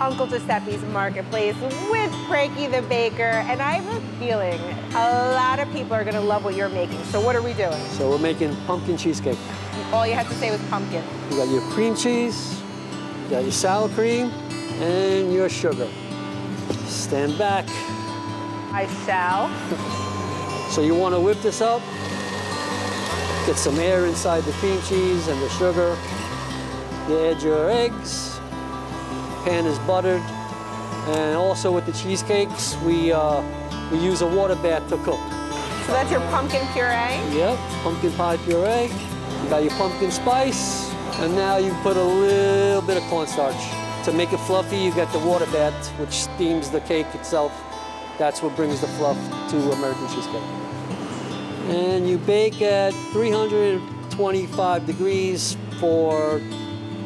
Uncle Giuseppe's Marketplace with Frankie the baker, and I have a feeling a lot of people are gonna love what you're making. So what are we doing? So we're making pumpkin cheesecake. All you have to say was pumpkin. You got your cream cheese, you got your sour cream, and your sugar. Stand back. I shall. So you want to whip this up, get some air inside the cream cheese and the sugar. You add your eggs, pan is buttered, and also with the cheesecakes, we use a water bath to cook. So that's your pumpkin puree? Yep, pumpkin pie puree. You got your pumpkin spice, and now you put a little bit of cornstarch. To make it fluffy, you got the water bath, which steams the cake itself. That's what brings the fluff to American cheesecake. And you bake at 325 degrees for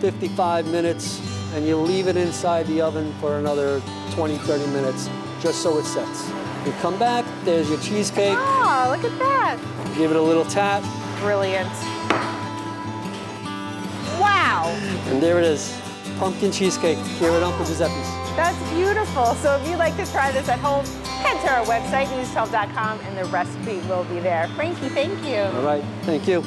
55 minutes, and you leave it inside the oven for another 20, 30 minutes, just so it sets. You come back, there's your cheesecake. Oh, look at that. Give it a little tap. Brilliant. Wow. And there it is, pumpkin cheesecake here at Uncle Giuseppe's. That's beautiful. So if you'd like to try this at home, head to our website, news12.com, and the recipe will be there. Frankie, thank you. All right, thank you.